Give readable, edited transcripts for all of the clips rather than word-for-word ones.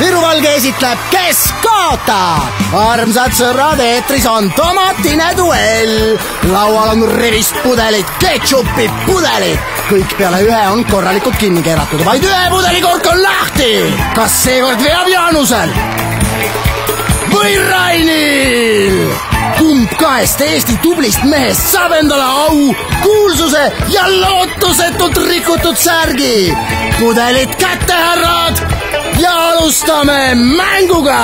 Viru Valge esitleb Kes kaotab? Armsad sõrad, eetris on tomatine duell. Laual on rivistpudelid, ketšupi pudelid. Kõik peale ühe on korralikult kinni keeratud. Vaid ühe pudeli kork on lahti. Kas seekord veab Jaanusel? Või Rainil? Kumb kahest Eesti tublist mehest saab endale au, kuulsuse ja lootusetult rikutud särgi? Pudelid kätte, härrad, ja alustame mänguga!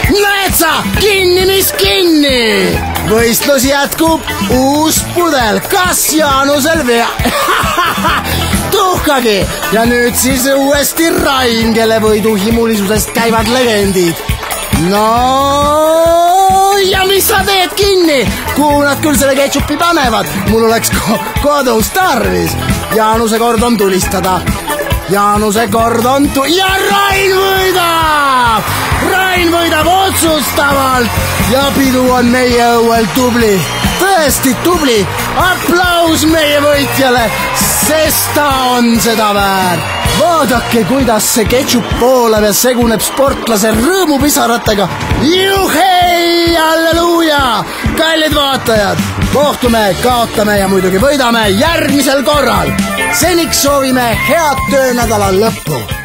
Näed sa, kinni mis kinni! Võistlus jätkub, uus pudel, kas Jaanusel veab? Tuhkagi! Ja nüüd siis uuesti Rain, kelle võidu himulisusest käivad legendid. No ja mis sa teed kinni? Kuhu nad küll selle ketšupi panevad? Mul oleks kodus tarvis. Jaanuse kord on tulistada. Jaanuse kord on ja Rain võidab! Rain võidab otsustavalt ja pidu on meie õuel tubli. Tõesti tubli. Aplaus meie võitjale, sest ta on seda väärt. Vaadake, kuidas see ketšup pooleb ja seguneb sportlase rõõmupisaratega. Juhei, halleluuja! Kallid vaatajad, kohtume, kaotame ja muidugi võidame järgmisel korral. Seniks soovime head töönädala lõppu.